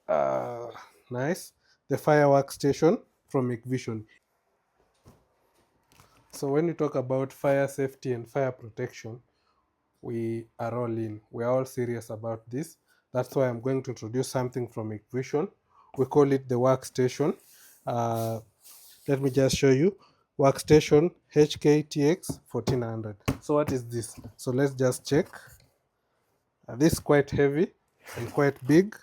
uh, nice, the fire workstation from HIKVISION. So when you talk about fire safety and fire protection, we are all in. We are all serious about this. That's why I'm going to introduce something from HIKVISION. We call it the workstation. Uh, Let me just show you. Workstation HK-TX-1400. So what is this? So let's just check. This is quite heavy and quite big.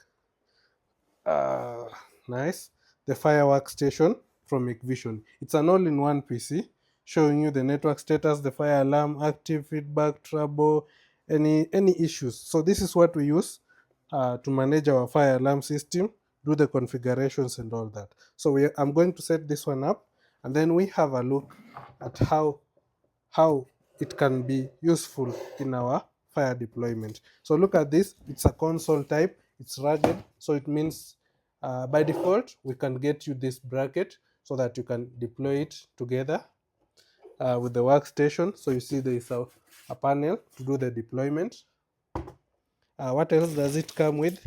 Uh, nice. The fire workstation from HIKVISION. It's an all-in-one PC showing you the network status, the fire alarm, active, feedback, trouble, any issues. So this is what we use to manage our fire alarm system, do the configurations and all that. So I'm going to set this one up, and then we have a look at how it can be useful in our fire deployment. So look at this. It's a console type. It's rugged, so it means by default we can get you this bracket so that you can deploy it together with the workstation. So you see there is a panel to do the deployment. What else does it come with?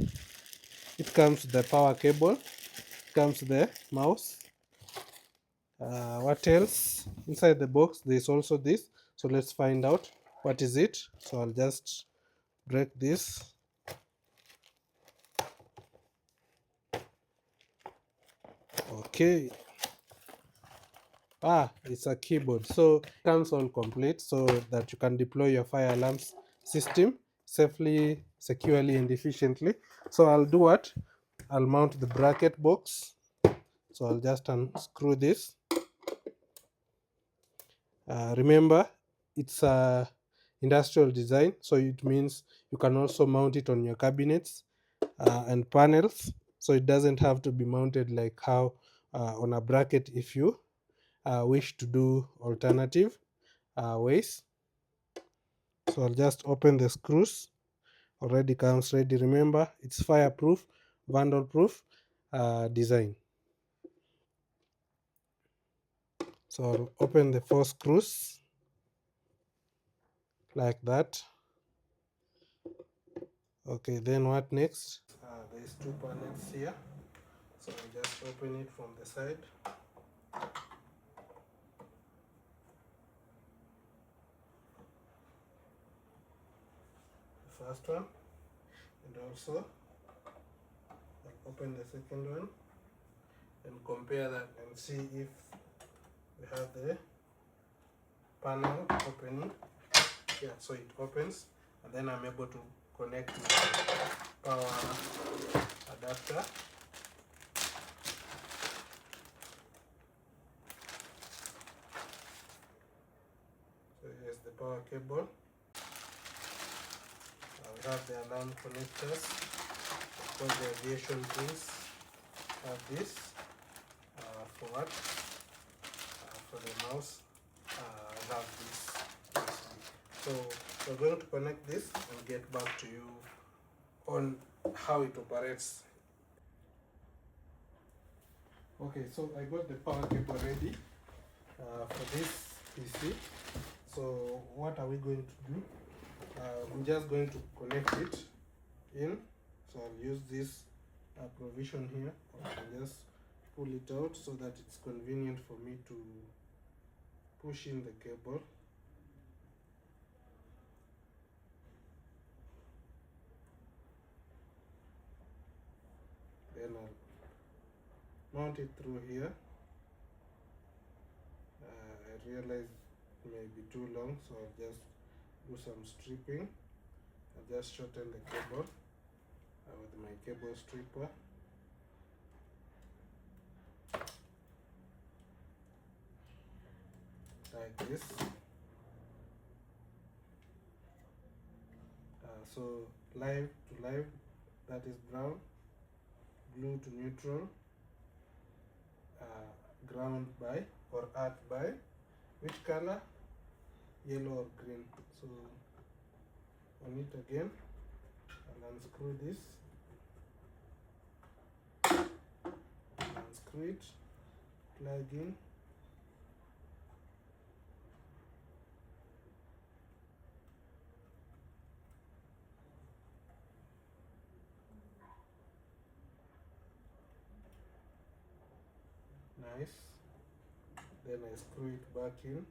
It comes with the power cable. It comes with the mouse. What else? Inside the box there is also this. So let's find out what is it. So I'll just break this. Okay. It's a keyboard. So it comes all complete so that you can deploy your fire alarms system safely, securely, and efficiently. So I'll do what? I'll mount the bracket box. So I'll just unscrew this. Remember, it's a industrial design, so it means you can also mount it on your cabinets and panels. So it doesn't have to be mounted like how on a bracket if you wish to do alternative ways. So I'll just open the screws. Already comes ready. Remember, it's fireproof, vandal proof design. So I'll open the 4 screws like that. Okay, then what next? There's 2 panels here, so I'll just open it from the side. The first one, and also I'll open the second one and compare that and see if we have the panel opening. Yeah, so it opens, and then I'm able to connect with the power adapter. So here's the power cable. We have the alarm connectors. Of course, the aviation pins have this for what? For the mouse, I have this. So we're going to connect this and get back to you on how it operates. Okay, so I got the power cable ready for this PC. So what are we going to do? I'm just going to connect it in. So I'll use this provision here. I can just pull it out so that it's convenient for me to push in the cable. Then I'll mount it through here. I realize it may be too long, so I'll just do some stripping. I'll just shorten the cable with my cable stripper. Like this. So live to live, that is brown. Blue to neutral. Ground by or earth by which color? Yellow or green. So on it again, I'll unscrew this, unscrew it, plug in, Nice. Then I screw it back in.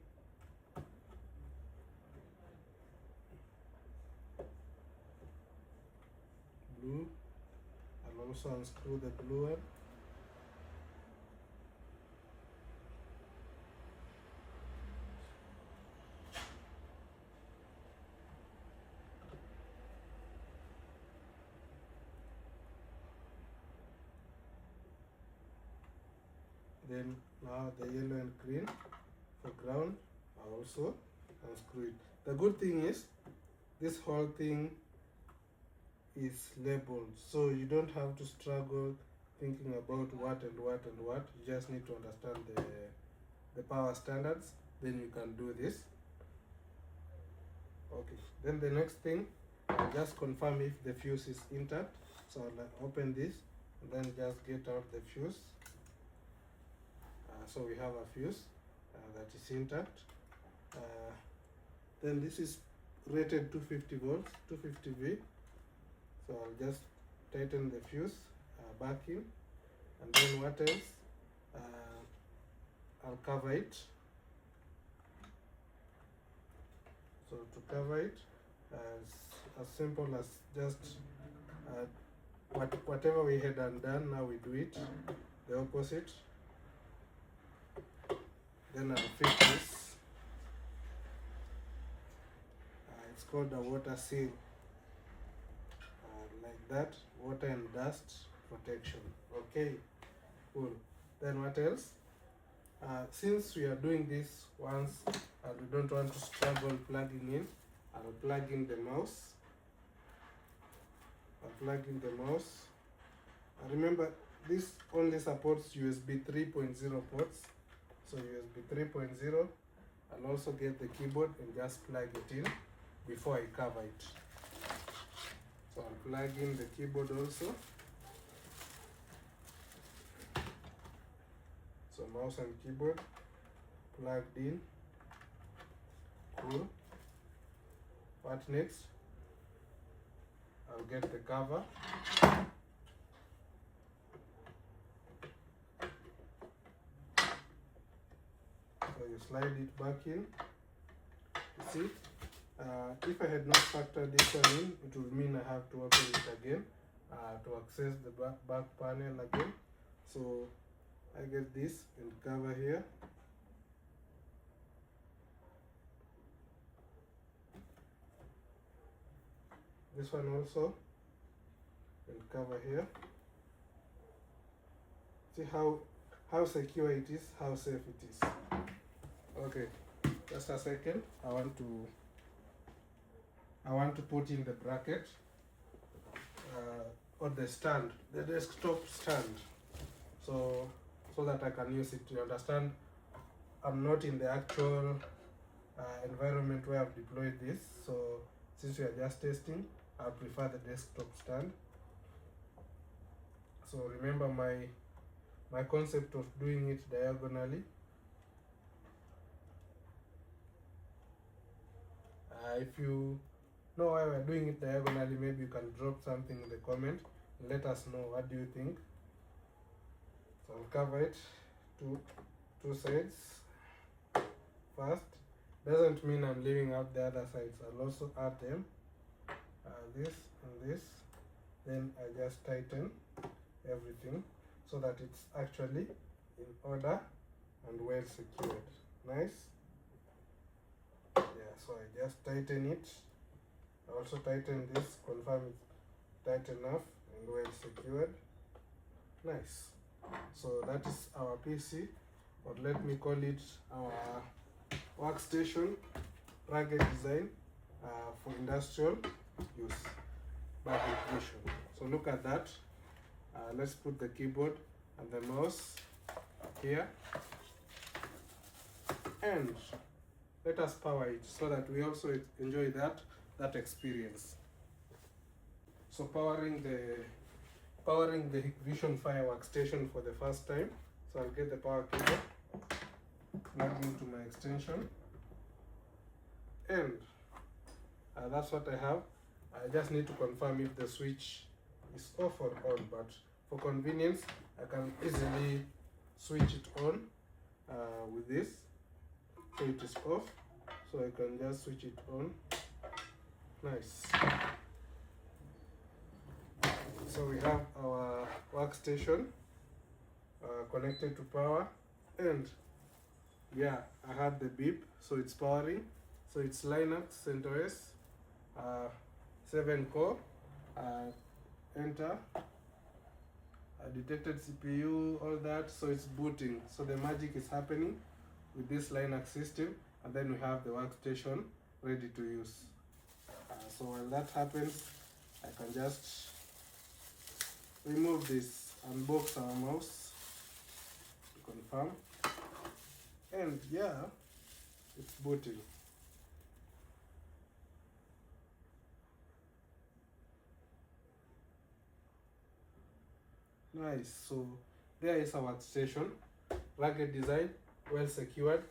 Blue. I'll also unscrew the blue one. Then now the yellow and green for ground, I also unscrew it. The good thing is this whole thing is labeled, so you don't have to struggle thinking about what and what and what. You just need to understand the power standards, then you can do this. Okay, then the next thing, I'll just confirm if the fuse is intact. So I'll open this and then just get out the fuse. So we have a fuse that is intact. Then this is rated 250 volts, 250 V. So I'll just tighten the fuse back in, and then what else? I'll cover it. So to cover it, as simple as just whatever we had undone, now we do it the opposite. Then I'll fit this. It's called a water seal. Like that, water and dust protection. Okay, cool. Then what else? Since we are doing this once and we don't want to struggle plugging in, I'll plug in the mouse. Remember, this only supports USB 3.0 ports. So USB 3.0, I'll also get the keyboard and just plug it in before I cover it. So I'll plug in the keyboard also. So mouse and keyboard plugged in. Cool. What next? I'll get the cover. So you slide it back in. You see? If I had not factored this one in, it would mean I have to open it again to access the back panel again. So I get this and cover here. This one also and cover here. See how secure it is, how safe it is. Okay, just a second. I want to put in the bracket or the stand, the desktop stand, so that I can use it. You understand, I'm not in the actual environment where I've deployed this, so since we are just testing, I prefer the desktop stand. So remember my concept of doing it diagonally. If you know why we're doing it diagonally, maybe you can drop something in the comment and let us know what do you think. So I'll cover it two sides first. Doesn't mean I'm leaving out the other sides. I'll also add them, this and this. Then I just tighten everything so that it's actually in order and well secured. Nice. Yeah, so I just tighten it. I also tighten this, confirm it's tight enough and well secured. Nice. So that is our PC, or let me call it our workstation rugged design for industrial use by HIKVISION. So look at that. Let's put the keyboard and the mouse here, and let us power it so that we also enjoy that experience. So powering the HIKVISION HikFire Workstation for the first time. So I'll get the power cable, plug into my extension, and that's what I have. I just need to confirm if the switch is off or on, but for convenience I can easily switch it on with this. So it is off, so I can just switch it on. Nice. So we have our workstation connected to power, and yeah, I had the beep, so it's powering. So it's Linux CentOS 7 core, enter, detected CPU, all that. So it's booting, so the magic is happening with this Linux system, and then we have the workstation ready to use. So while that happens, I can just remove this, unbox our mouse to confirm, and yeah, it's booting. Nice. So there is our workstation, rugged design, well secured.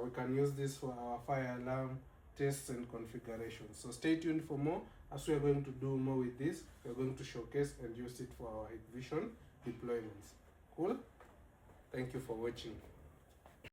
We can use this for our fire alarm tests and configurations. So stay tuned for more, as we are going to do more with this. We are going to showcase and use it for our HIKVISION deployments. Cool. Thank you for watching.